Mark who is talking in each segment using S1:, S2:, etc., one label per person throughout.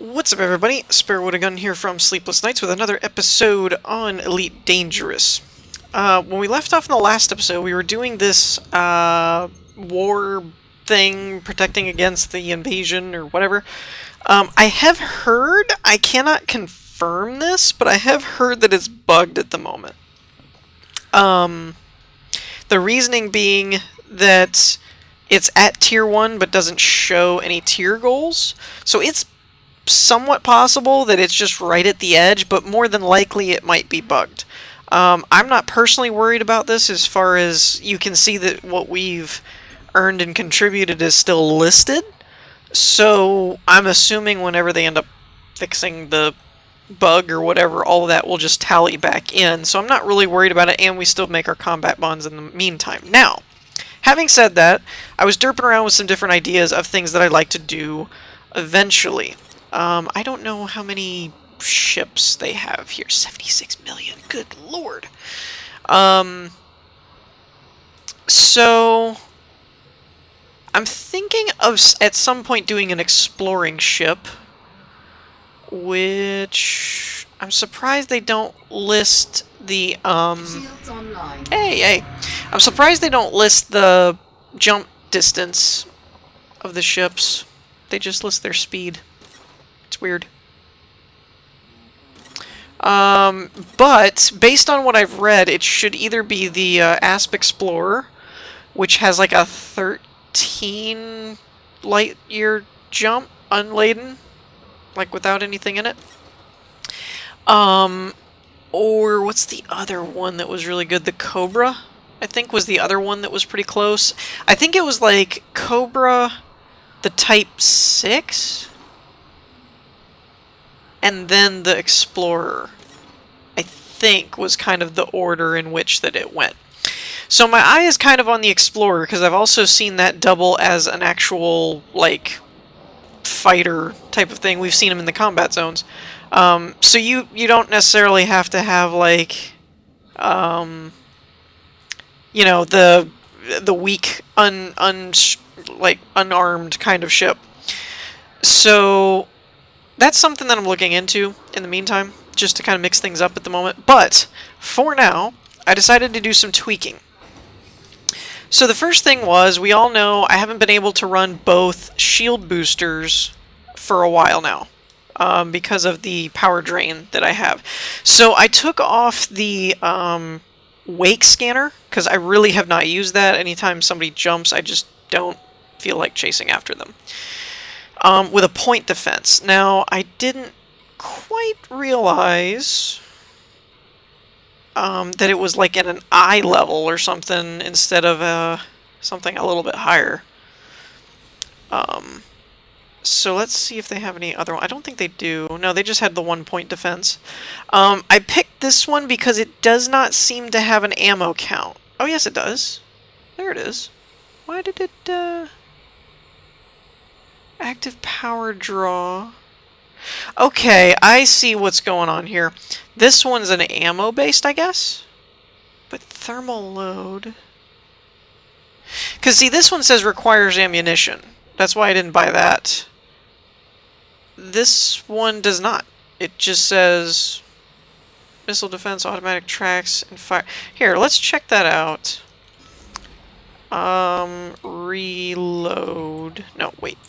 S1: What's up, everybody? Spare with a Gun here from Sleepless Nights with another episode on Elite Dangerous. When we left off in the last episode, we were doing this war thing, protecting against the invasion or whatever. I have heard, I cannot confirm this, but I have heard that it's bugged at the moment. The reasoning being that it's at tier 1 but doesn't show any tier goals, so it's somewhat possible that it's just right at the edge, but more than likely it might be bugged. I'm not personally worried about this as far as you can see that what we've earned and contributed is still listed. So I'm assuming whenever they end up fixing the bug or whatever, all of that will just tally back in. So I'm not really worried about it, and we still make our combat bonds in the meantime. Now, having said that, I was derping around with some different ideas of things that I'd like to do eventually. I don't know how many ships they have here. 76 million. Good lord. So I'm thinking of at some point doing an exploring ship, which I'm surprised they don't list the
S2: Shields online.
S1: Hey. I'm surprised they don't list the jump distance of the ships. They just list their speed. It's weird. But based on what I've read, it should either be the Asp Explorer, which has like a 13 light year jump, unladen, like without anything in it. Or what's the other one that was really good? The Cobra, I think, was the other one that was pretty close. I think it was like Cobra, the Type 6, and then the Explorer, I think, was kind of the order in which that it went. So my eye is kind of on the Explorer, because I've also seen that double as an actual, like, fighter type of thing. We've seen them in the combat zones. So you don't necessarily have to have, like, you know, the weak, like, unarmed kind of ship. So that's something that I'm looking into in the meantime, just to kind of mix things up at the moment. But for now, I decided to do some tweaking. So the first thing was, we all know I haven't been able to run both shield boosters for a while now, because of the power drain that I have. So I took off the wake scanner, because I really have not used that. Anytime somebody jumps, I just don't feel like chasing after them. With a point defense. Now, I didn't quite realize that it was like at an eye level or something instead of something a little bit higher. So let's see if they have any other one. I don't think they do. No, they just had the 1 point defense. I picked this one because it does not seem to have an ammo count. Oh, yes, it does. There it is. Why did it, active power draw. Okay, I see what's going on here. This one's an ammo-based, I guess? But thermal load... Because, see, this one says requires ammunition. That's why I didn't buy that. This one does not. It just says missile defense, automatic tracks, and fire. Here, let's check that out. Reload. No, wait.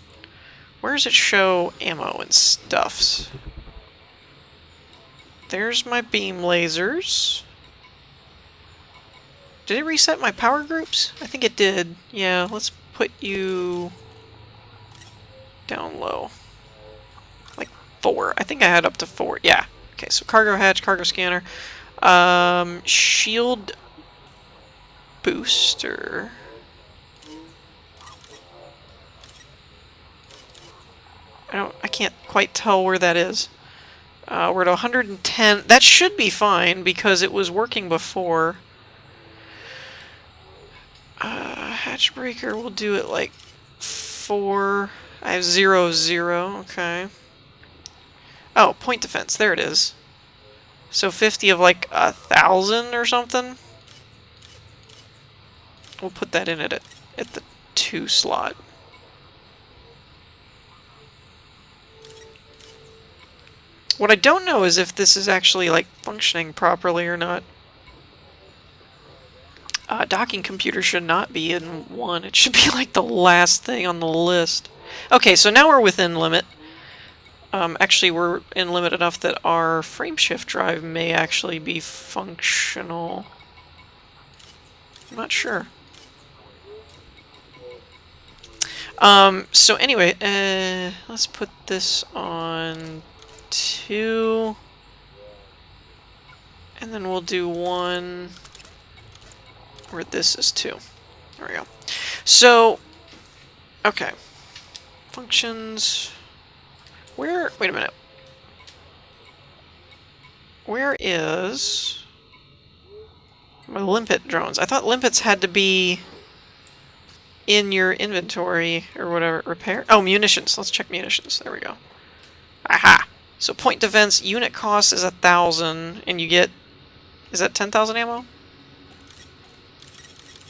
S1: Where does it show ammo and stuffs? There's my beam lasers. Did it reset my power groups? I think it did. Yeah, let's put you down low. Like 4. I think I had up to 4. Yeah. Okay, so cargo hatch, cargo scanner. Shield booster. I can't quite tell where that is. We're at 110. That should be fine because it was working before. Hatch breaker, we'll do it like 4. I have 0, 0. Okay. Oh, point defense. There it is. So 50 of like 1,000 or something. We'll put that in at the 2 slot. What I don't know is if this is actually, like, functioning properly or not. Docking computer should not be in 1. It should be, like, the last thing on the list. Okay, so now we're within limit. Actually, we're in limit enough that our frameshift drive may actually be functional. I'm not sure. So anyway, let's put this on 2. And then we'll do 1 where this is 2. There we go. So, okay. Functions. Where, wait a minute. Where is my limpet drones? I thought limpets had to be in your inventory or whatever. Repair? Oh, munitions. Let's check munitions. There we go. Aha! So point defense, unit cost is 1,000, and you get... Is that 10,000 ammo?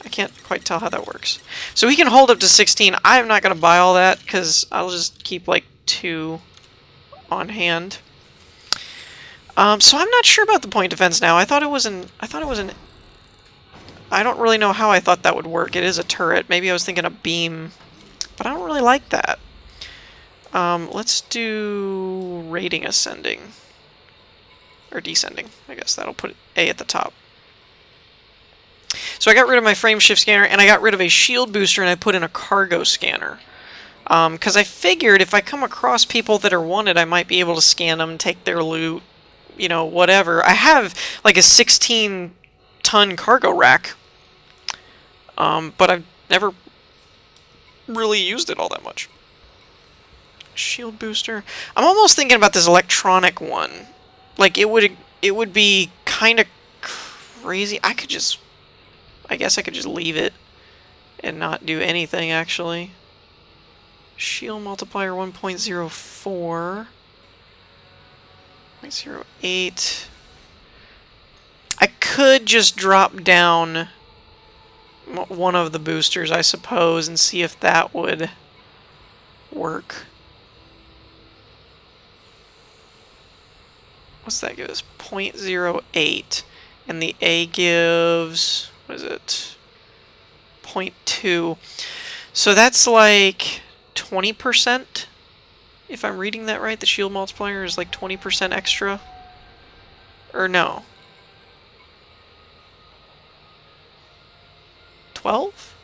S1: I can't quite tell how that works. So we can hold up to 16. I'm not going to buy all that, because I'll just keep, like, 2 on hand. So I'm not sure about the point defense now. I thought it was an... I don't really know how I thought that would work. It is a turret. Maybe I was thinking a beam, but I don't really like that. Let's do rating ascending. Or descending, I guess. That'll put A at the top. So I got rid of my frame shift scanner, and I got rid of a shield booster, and I put in a cargo scanner. Because I figured if I come across people that are wanted, I might be able to scan them, take their loot, you know, whatever. I have, like, a 16-ton cargo rack, but I've never really used it all that much. Shield booster. I'm almost thinking about this electronic one. Like, it would be kind of crazy. I guess I could just leave it and not do anything, actually. Shield multiplier 1.04. 0.08. I could just drop down one of the boosters, I suppose, and see if that would work. What's that give us? 0.08. And the A gives... what is it? 0.2. So that's like 20%? If I'm reading that right, the shield multiplier is like 20% extra? Or no? 12?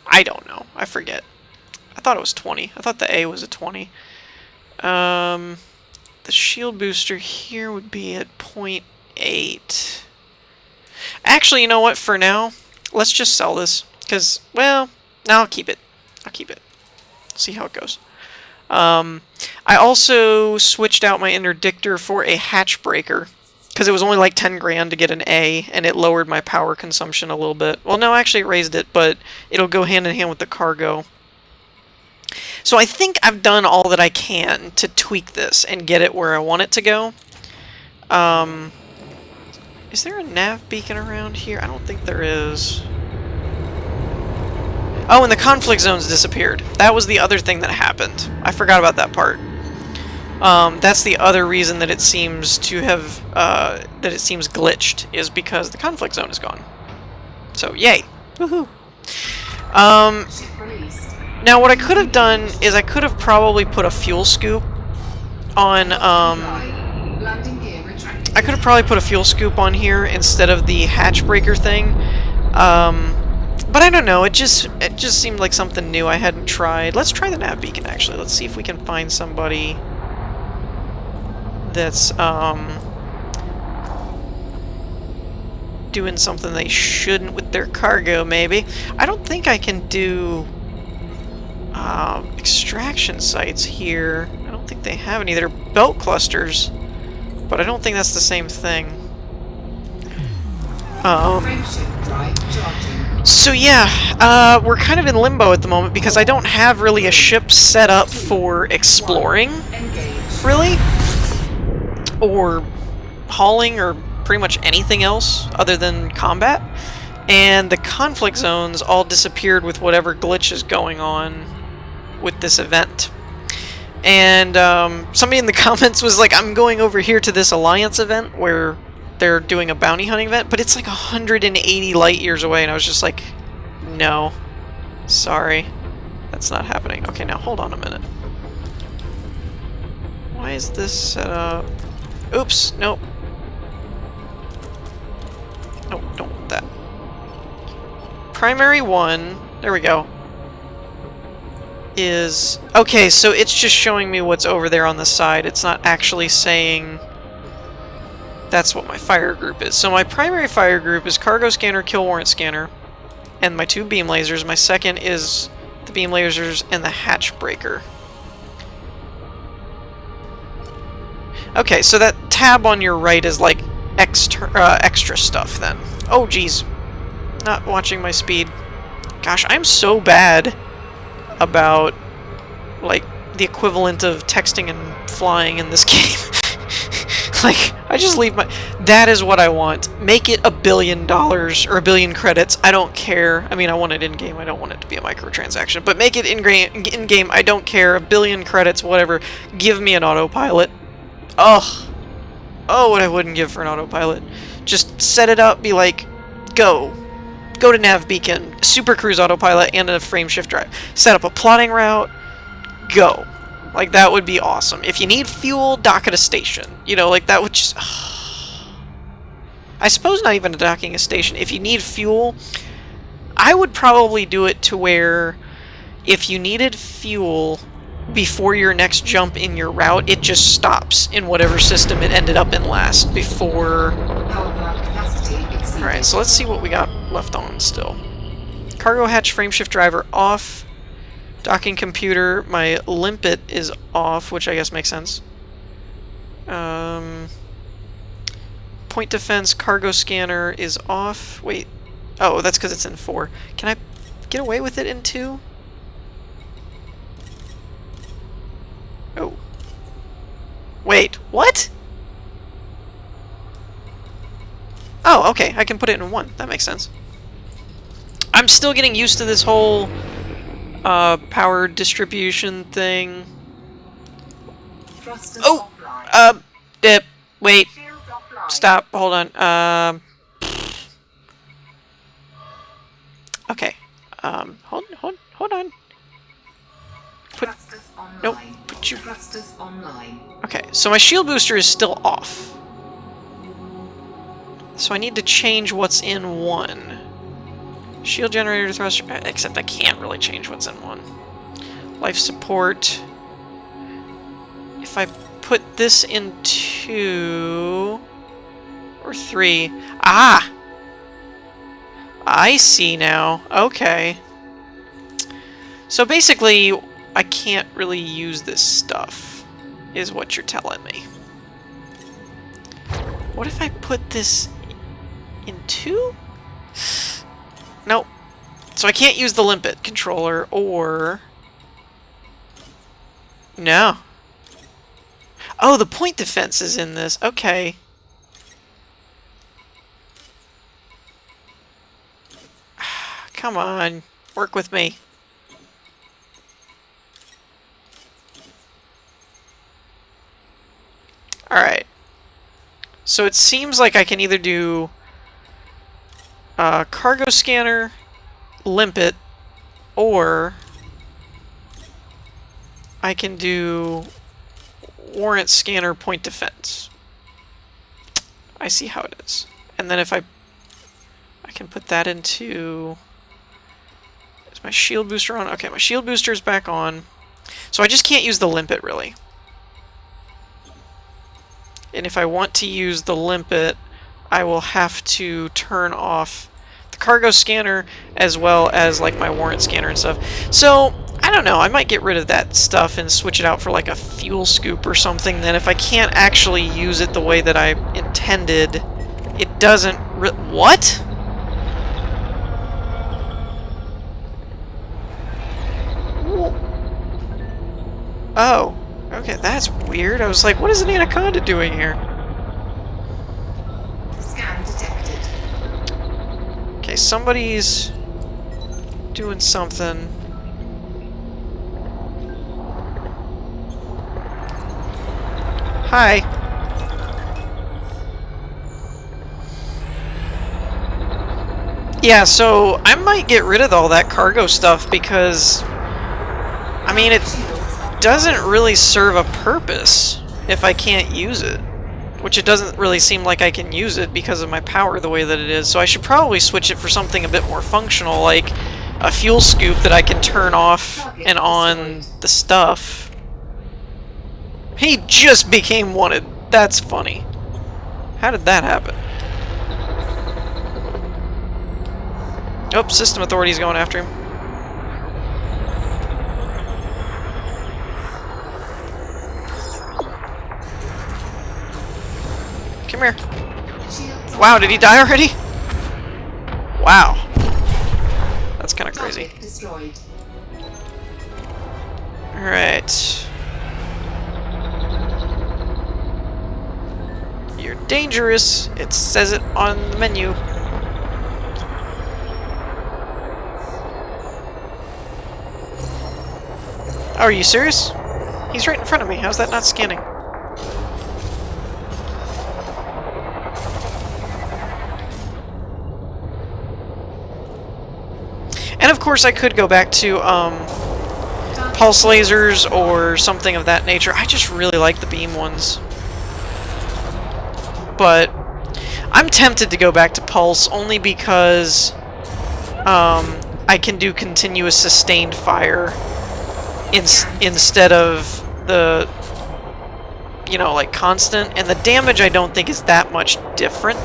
S1: I don't know. I forget. I thought it was 20. I thought the A was a 20. The shield booster here would be at 0.8. Actually, you know what? For now, let's just sell this. Because, well, no, I'll keep it. I'll keep it. See how it goes. I also switched out my interdictor for a hatch breaker. Because it was only like 10 grand to get an A, and it lowered my power consumption a little bit. Well, no, actually it raised it, but it'll go hand in hand with the cargo. So I think I've done all that I can to tweak this and get it where I want it to go. Is there a nav beacon around here? I don't think there is. Oh, and the conflict zones disappeared. That was the other thing that happened. I forgot about that part. That's the other reason that it seems to have, that it seems glitched, is because the conflict zone is gone. So, yay! Woohoo! Now what I could have done is I could have probably put a fuel scoop on, I could have probably put a fuel scoop on here instead of the hatch breaker thing. But I don't know, it just seemed like something new I hadn't tried. Let's try the nav beacon, actually. Let's see if we can find somebody that's, doing something they shouldn't with their cargo, maybe. I don't think I can do extraction sites here. I don't think they have any. They're belt clusters, but I don't think that's the same thing. So yeah, we're kind of in limbo at the moment because I don't have really a ship set up for exploring, really, or hauling, or pretty much anything else other than combat. And the conflict zones all disappeared with whatever glitch is going on with this event. And somebody in the comments was like, I'm going over here to this Alliance event where they're doing a bounty hunting event, but it's like 180 light years away, and I was just like, no. Sorry. That's not happening. Okay, now hold on a minute. Why is this set up? Oops, nope. Nope, don't want that. Primary 1, there we go, is... Okay, so it's just showing me what's over there on the side. It's not actually saying that's what my fire group is. So my primary fire group is cargo scanner, kill warrant scanner, and my 2 beam lasers. My second is the beam lasers and the hatch breaker. Okay, so that tab on your right is like extra stuff then. Oh geez, not watching my speed. Gosh, I'm so bad about like the equivalent of texting and flying in this game. Like, I just leave my... That is what I want. Make it $1 billion or $1 billion credits. I don't care. I mean, I want it in-game. I don't want it to be a microtransaction. But make it in-game. I don't care. $1 billion credits, whatever. Give me an autopilot. Ugh. Oh, what I wouldn't give for an autopilot. Just set it up, be like, go. Go to nav beacon, super cruise autopilot, and a frame shift drive. Set up a plotting route, go. Like, that would be awesome. If you need fuel, dock at a station. You know, like, that would just... I suppose not even docking a station. If you need fuel, I would probably do it to where if you needed fuel before your next jump in your route, it just stops in whatever system it ended up in last before... Alright, so let's see what we got left on still. Cargo hatch frame shift driver off. Docking computer, my limpet is off, which I guess makes sense. Point defense, cargo scanner is off. Wait. Oh, that's because it's in 4. Can I get away with it in 2? Oh. Wait, what? Oh, okay, I can put it in 1. That makes sense. I'm still getting used to this whole power distribution thing. Oh! Wait. Stop, hold on. Okay. Hold on. Nope. Put you... Okay, so my shield booster is still off. So I need to change what's in 1. Shield generator thruster, except I can't really change what's in 1. Life support. If I put this in 2 or 3. Ah! I see now. Okay. So basically, I can't really use this stuff, is what you're telling me. What if I put this in 2? Nope. So I can't use the limpet controller, or... No. Oh, the point defense is in this. Okay. Come on. Work with me. Alright. So it seems like I can either do... cargo scanner, limpet, or I can do warrant scanner point defense. I see how it is. And then if I can put that into... Is my shield booster on? Okay, my shield booster is back on. So I just can't use the limpet, really. And if I want to use the limpet, I will have to turn off the cargo scanner as well as like my warrant scanner and stuff. So, I don't know, I might get rid of that stuff and switch it out for like a fuel scoop or something. Then if I can't actually use it the way that I intended, it doesn't what? Oh, okay, that's weird. I was like, what is an anaconda doing here?
S2: Scan detected.
S1: Okay, somebody's doing something. Hi. Yeah, so I might get rid of all that cargo stuff because, I mean, it doesn't really serve a purpose if I can't use it. Which it doesn't really seem like I can use it because of my power the way that it is. So I should probably switch it for something a bit more functional, like a fuel scoop that I can turn off and on the stuff. He just became wanted. That's funny. How did that happen? Oh, system authority's going after him. Come here. Wow, did he die already? Wow. That's kind of crazy. Alright. You're dangerous. It says it on the menu. Oh, are you serious? He's right in front of me. How's that not scanning? And of course I could go back to pulse lasers or something of that nature. I just really like the beam ones. But I'm tempted to go back to pulse only because I can do continuous sustained fire instead of the, you know, like constant, and the damage I don't think is that much different.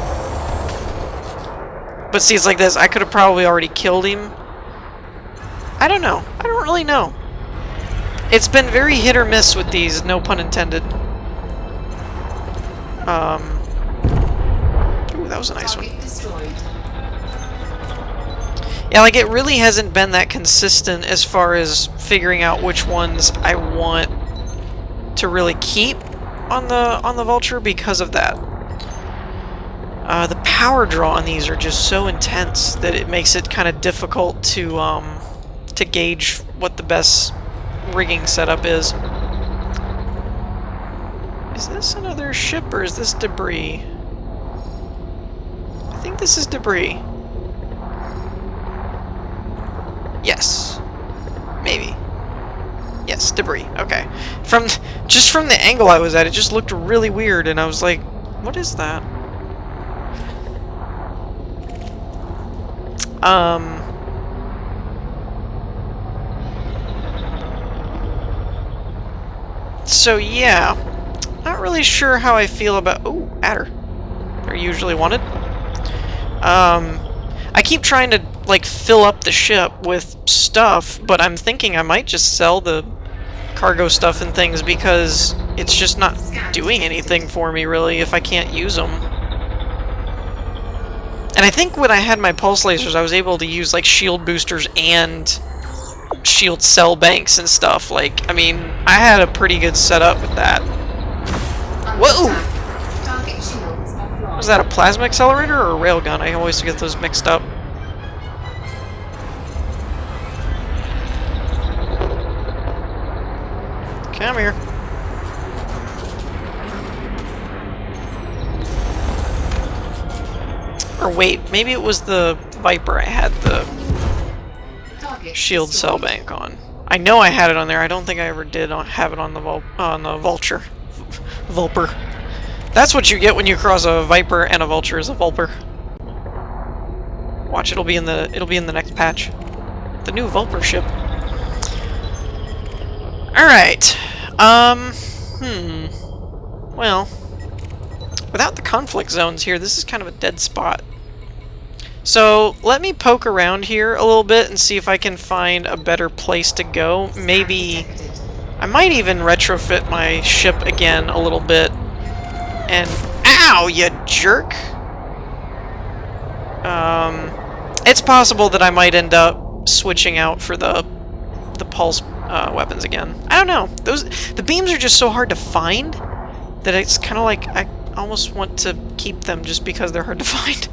S1: But see, it's like this, I could have probably already killed him. I don't know. I don't really know. It's been very hit or miss with these, no pun intended. Ooh, that was a nice one. Yeah, like, it really hasn't been that consistent as far as figuring out which ones I want to really keep on the Vulture because of that. The power draw on these are just so intense that it makes it kind of difficult to gauge what the best rigging setup is. Is this another ship or is this debris? I think this is debris. Yes. Maybe. Yes, debris. Okay. Just from the angle I was at, it just looked really weird, and I was like, what is that? So yeah, not really sure how I feel about... Ooh, adder. They're usually wanted. I keep trying to, like, fill up the ship with stuff, but I'm thinking I might just sell the cargo stuff and things because it's just not doing anything for me, really, if I can't use them. And I think when I had my pulse lasers, I was able to use, like, shield boosters and shield cell banks and stuff. Like, I mean, I had a pretty good setup with that. Whoa! Was that a plasma accelerator or a railgun? I always get those mixed up. Come here. Or wait, maybe it was the Viper I had the shield cell bank on. I know I had it on there. I don't think I ever did have it on the Vulture. Vulper. That's what you get when you cross a Viper and a Vulture, is a Vulper. Watch, it'll be in the next patch. The new Vulper ship. Alright. Well, without the conflict zones here, this is kind of a dead spot. So, let me poke around here a little bit and see if I can find a better place to go. Maybe I might even retrofit my ship again a little bit. And... Ow, you jerk! It's possible that I might end up switching out for the pulse weapons again. I don't know. The beams are just so hard to find that it's kind of like I almost want to keep them just because they're hard to find.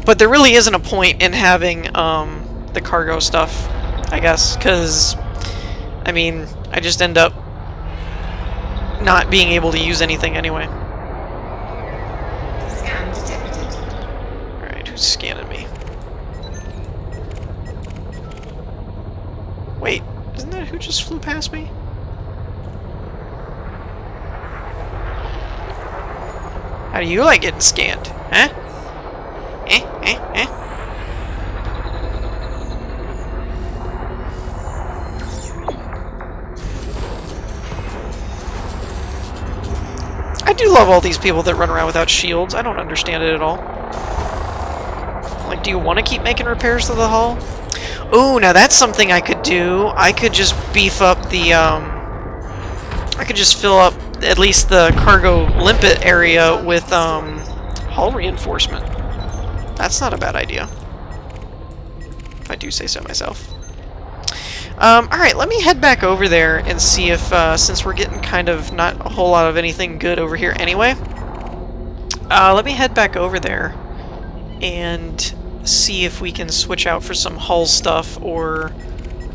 S1: But there really isn't a point in having the cargo stuff, I guess, because I mean, I just end up not being able to use anything anyway.
S2: Scan detected.
S1: Alright, who's scanning me? Wait, isn't that who just flew past me? How do you like getting scanned? Huh? Eh? I do love all these people that run around without shields. I don't understand it at all. Like, do you want to keep making repairs to the hull? Ooh, now that's something I could do. I could just beef up the, I could just fill up at least the cargo limpet area with, hull reinforcement. That's not a bad idea. If I do say so myself. Alright, let me head back over there and see if, since we're getting kind of not a whole lot of anything good over here anyway, let me head back over there and see if we can switch out for some hull stuff or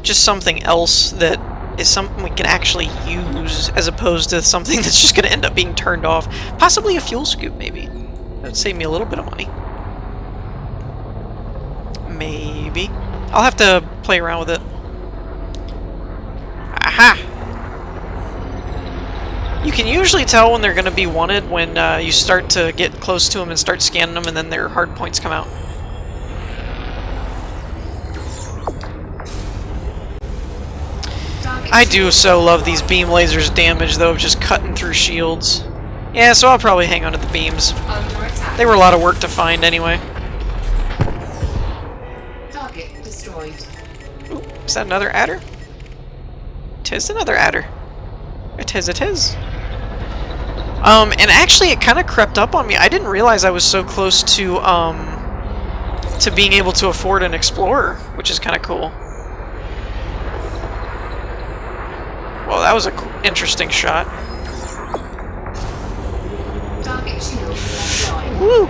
S1: just something else that is something we can actually use as opposed to something that's just going to end up being turned off. Possibly a fuel scoop, maybe. That would save me a little bit of money. Maybe. I'll have to play around with it. Aha! You can usually tell when they're going to be wanted when you start to get close to them and start scanning them and then their hard points come out. I do so love these beam lasers' damage, though, of just cutting through shields. Yeah, so I'll probably hang on to the beams. They were a lot of work to find anyway.
S2: Target destroyed.
S1: Ooh, is that another adder? Tis another adder. It is. And actually it kind of crept up on me. I didn't realize I was so close to being able to afford an explorer, which is kind of cool. Well, that was an interesting shot.
S2: Target shields offline.
S1: Woo!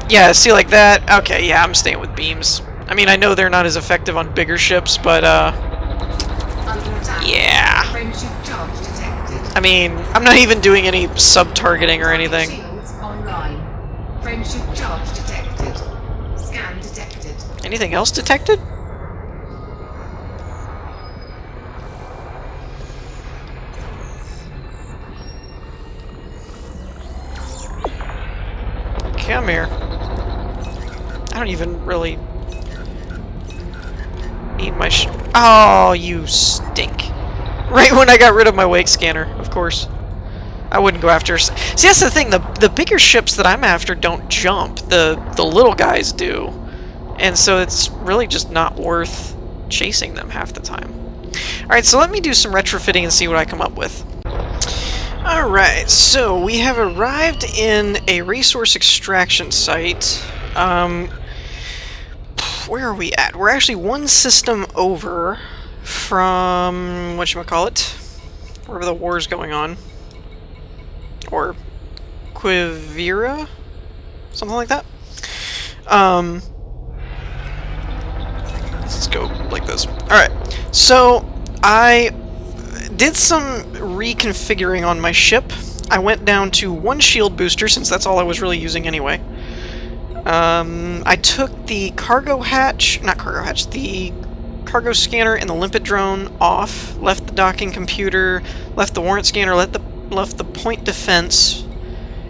S1: Yeah, see, like that? Okay, yeah, I'm staying with beams. I mean, I know they're not as effective on bigger ships, but,
S2: Under attack.
S1: yeah.
S2: Frameshift charge detected.
S1: I mean, I'm not even doing any sub-targeting or anything.
S2: Shields online. Frameshift charge detected. Scan detected.
S1: Anything else detected? Come here. I don't even really need my oh, you stink. Right when I got rid of my wake scanner, of course. I wouldn't go after... See, that's the thing. The bigger ships that I'm after don't jump. The little guys do. And so it's really just not worth chasing them half the time. Alright, so let me do some retrofitting and see what I come up with. Alright, so we have arrived in a resource extraction site. Where are we at? We're actually one system over from, whatchamacallit, wherever the war's going on. Or Quivira? Something like that. Let's go like this. Alright, so I did some reconfiguring on my ship. I went down to one shield booster, since that's all I was really using anyway. I took the cargo hatch, not cargo hatch, the cargo scanner and the limpet drone off, left the docking computer, left the warrant scanner, left the point defense,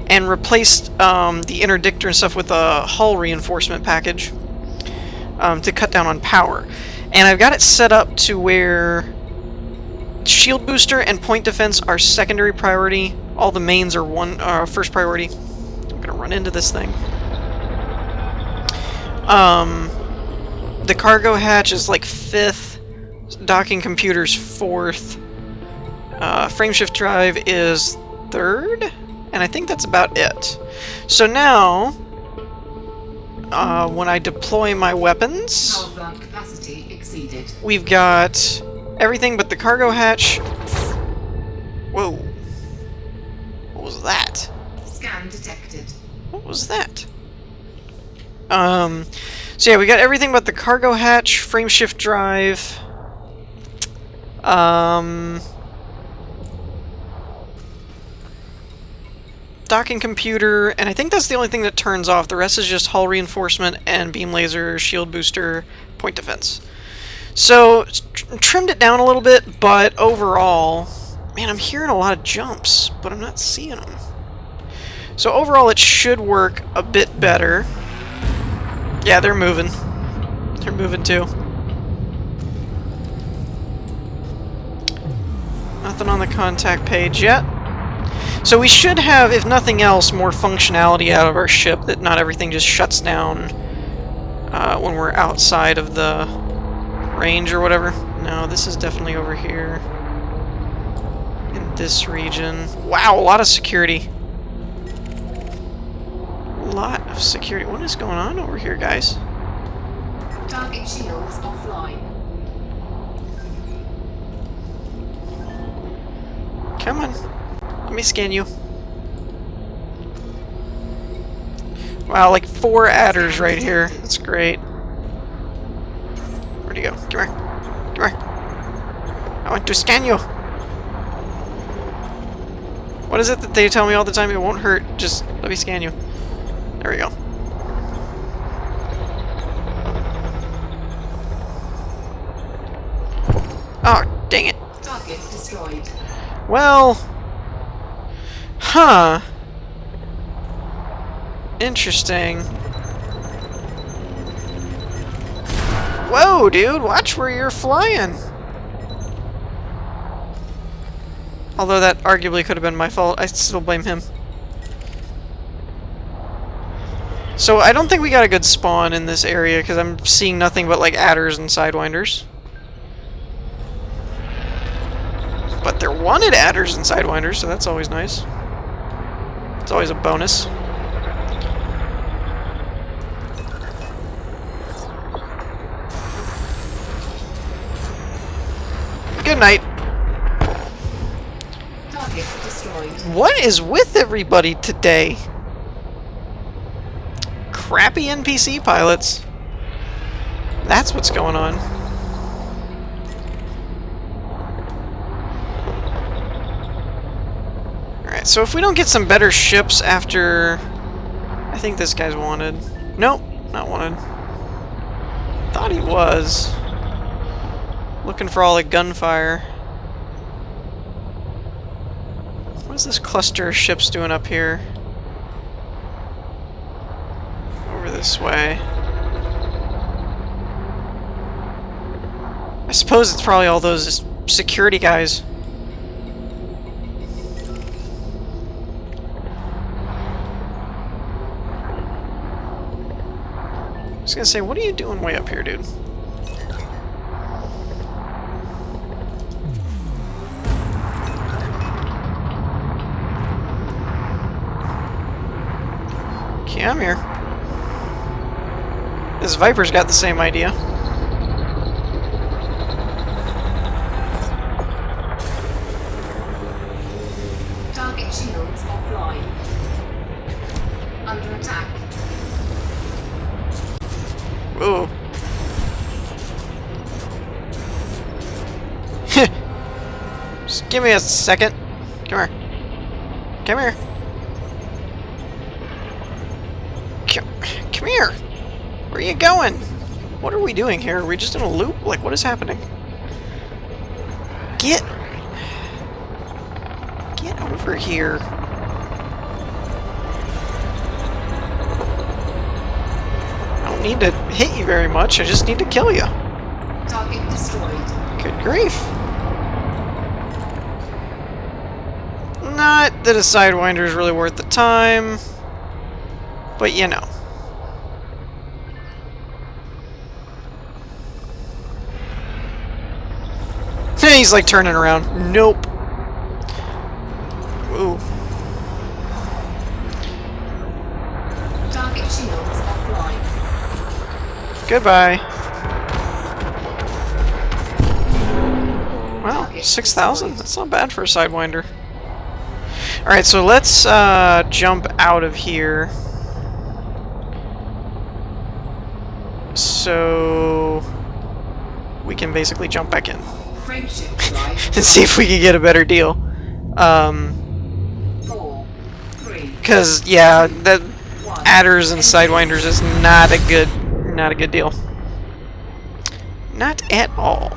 S1: and replaced the interdictor and stuff with a hull reinforcement package to cut down on power. And I've got it set up to where shield booster and point defense are secondary priority. All the mains are first priority. I'm gonna run into this thing. The cargo hatch is like 5th. Docking computer's 4th. Frameshift drive is 3rd. And I think that's about it. So now, when I deploy my weapons,
S2: Power plant capacity exceeded.
S1: we've got everything but the cargo hatch. Whoa. What was that?
S2: Scan detected.
S1: What was that? So yeah, we got everything but the cargo hatch, frameshift drive. docking computer, and I think that's the only thing that turns off. The rest is just hull reinforcement and beam laser, shield booster, point defense. So, trimmed it down a little bit, but overall, man, I'm hearing a lot of jumps, but I'm not seeing them. So overall, it should work a bit better. Yeah, they're moving. They're moving too. Nothing on the contact page yet. So we should have, if nothing else, more functionality out of our ship, that not everything just shuts down when we're outside of the range or whatever. No, this is definitely over here. In this region. Wow, a lot of security. A lot of security. What is going on over here, guys?
S2: Target shields offline.
S1: Come on. Let me scan you. Wow, like 4 adders right here. That's great. Where'd he go? Come here. Come here. I want to scan you. What is it that they tell me all the time? It won't hurt. Just let me scan you. There we go. Oh, dang it.
S2: Target destroyed.
S1: Well... Huh. Interesting. Whoa, dude, watch where you're flying. Although that arguably could have been my fault, I still blame him. So I don't think we got a good spawn in this area, because I'm seeing nothing but like adders and sidewinders. But there wanted adders and sidewinders, so that's always nice. It's always a bonus. Good night.
S2: Target destroyed.
S1: What is with everybody today? Crappy NPC pilots. That's what's going on. Alright, so if we don't get some better ships after... I think this guy's wanted. Nope, not wanted. Thought he was. Looking for all the gunfire. What is this cluster of ships doing up here? Over this way. I suppose it's probably all those security guys. I was gonna say, what are you doing way up here, dude? Okay, I'm here. This Viper's got the same idea.
S2: Target shields offline. Under attack.
S1: Ooh. Just give me a second. Come here. Come here. Come here. Where are you going? What are we doing here? Are we just in a loop? Like, what is happening? Get over here. I don't need to hit you very much. I just need to kill you.
S2: Target destroyed.
S1: Good grief. Not that a Sidewinder is really worth the time, but you know. He's like turning around. Nope. Ooh.
S2: Target shields offline.
S1: Goodbye. Wow, 6,000? That's not bad for a Sidewinder. Alright, so let's jump out of here. So we can basically jump back in.
S2: Frameshift drive.
S1: And see if we can get a better deal.
S2: 4, 3,
S1: Because, yeah, the
S2: 1.
S1: adders and sidewinders is not a good deal. Not at all.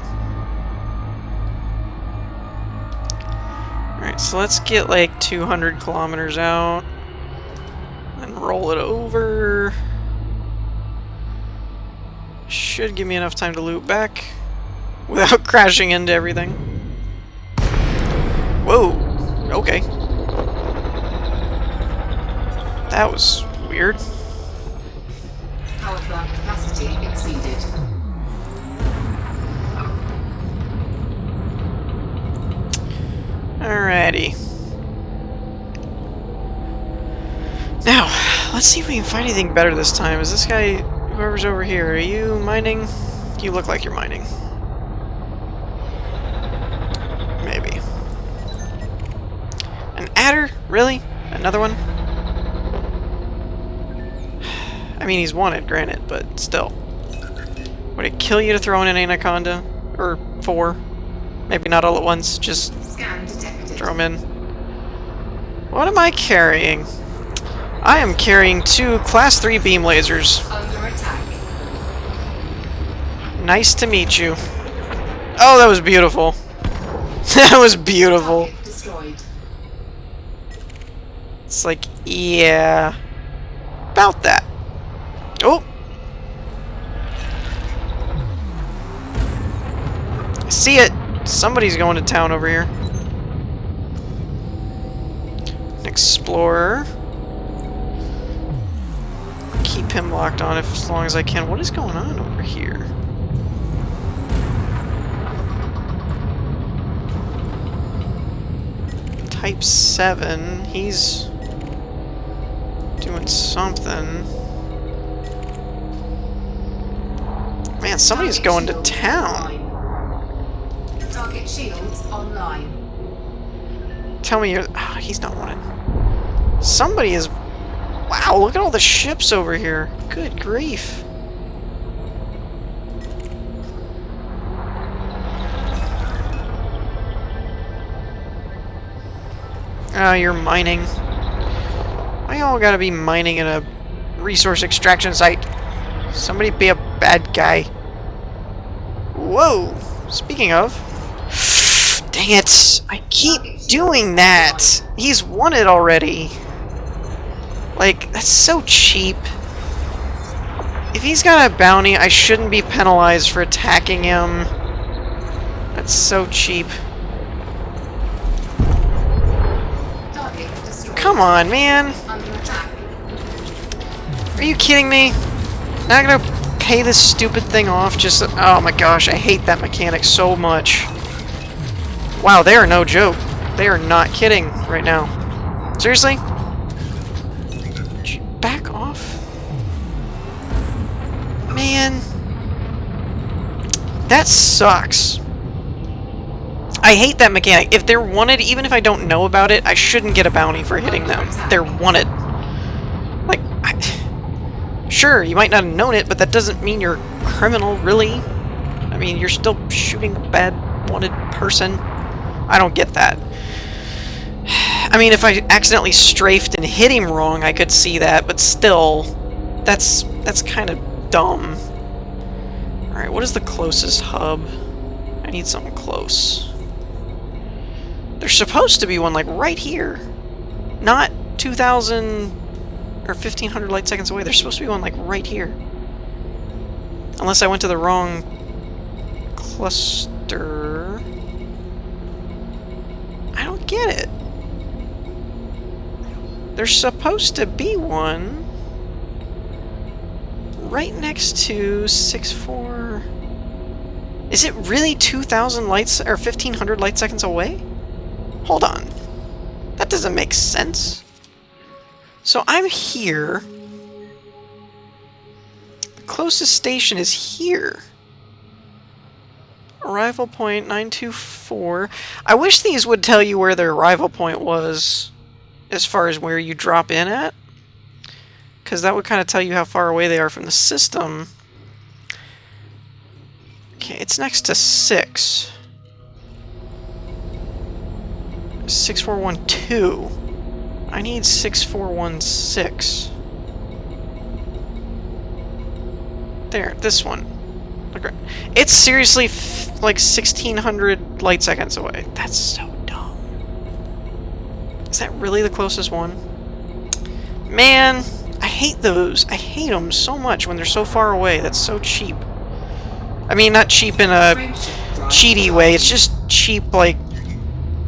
S1: Alright, so let's get like 200 kilometers out. And roll it over. Should give me enough time to loop back without crashing into everything. Whoa! Okay. That was weird.
S2: Power plant capacity exceeded.
S1: Alrighty. Now, let's see if we can find anything better this time. Is this guy, whoever's over here, are you mining? You look like you're mining. Maybe. An adder? Really? Another one? I mean, he's wanted, granted, but still. Would it kill you to throw in an anaconda? Or 4? Maybe not all at once, just
S2: Scan detected.
S1: throw them in. What am I carrying? I am carrying 2 Class 3 beam lasers.
S2: Under attack.
S1: Nice to meet you. Oh, that was beautiful. That was beautiful.
S2: Target destroyed.
S1: It's like, yeah. About that. Oh! I see it! Somebody's going to town over here. An explorer. Keep him locked on as long as I can. What is going on over here? Type 7. He's doing something. Man, somebody's
S2: Target
S1: going to
S2: shields
S1: town.
S2: online. Target shields online.
S1: Tell me you're... Oh, he's not wanted. Somebody is... Wow, look at all the ships over here. Good grief. Oh, you're mining. Why y'all gotta be mining in a resource extraction site? Somebody be a bad guy. Whoa! Speaking of... Dang it! I keep doing that! He's won it already! Like, that's so cheap. If he's got a bounty, I shouldn't be penalized for attacking him. That's so cheap.
S2: Target destroyed.
S1: Come on, man!
S2: Under attack.
S1: Are you kidding me? Not gonna pay this stupid thing off just... Oh my gosh, I hate that mechanic so much. Wow, they are no joke. They are not kidding right now. Seriously? Would you back off? Man. That sucks. I hate that mechanic. If they're wanted, even if I don't know about it, I shouldn't get a bounty for hitting them. They're wanted. Like, sure, you might not have known it, but that doesn't mean you're a criminal, really. I mean, you're still shooting a bad, wanted person. I don't get that. I mean, if I accidentally strafed and hit him wrong, I could see that, but still, that's kind of dumb. Alright, what is the closest hub? I need something close. There's supposed to be one, like, right here. Not 2,000 or 1,500 light seconds away. There's supposed to be one, like, right here. Unless I went to the wrong cluster. I don't get it. There's supposed to be one right next to 6-4. Is it really 2,000 lights or 1,500 light seconds away? Hold on. That doesn't make sense. So I'm here. The closest station is here. Arrival point 924. I wish these would tell you where their arrival point was as far as where you drop in at. Because that would kind of tell you how far away they are from the system. Okay, it's next to 6. 6412. I need 6416. There, this one. Okay. It's seriously like 1600 light seconds away. That's so dumb. Is that really the closest one? Man, I hate those. I hate them so much when they're so far away. That's so cheap. I mean, not cheap in a cheaty way. It's just cheap, like,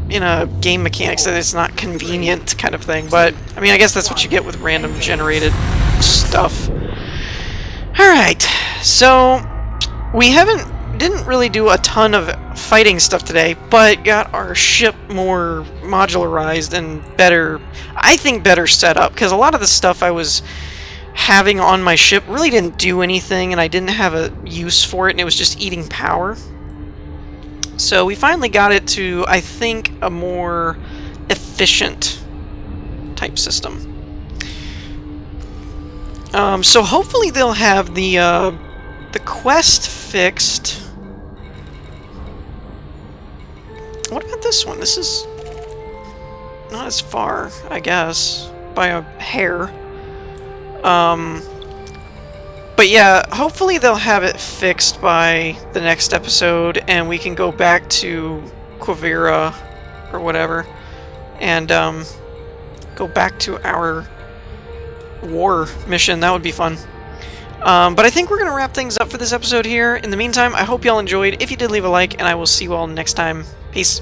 S1: in a game mechanics that it's not convenient kind of thing. But, I mean, I guess that's what you get with random generated stuff. Alright, so we didn't really do a ton of fighting stuff today, but got our ship more modularized and better, I think better set up, because a lot of the stuff I was having on my ship really didn't do anything, and I didn't have a use for it, and it was just eating power. So we finally got it to, I think, a more efficient type system. So hopefully they'll have the quest fixed. What about this one? This is not as far, I guess, by a hair. But yeah, hopefully they'll have it fixed by the next episode, and we can go back to Quivira, or whatever, and go back to our war mission. That would be fun. But I think we're going to wrap things up for this episode here. In the meantime, I hope y'all enjoyed. If you did, leave a like, and I will see you all next time. Peace.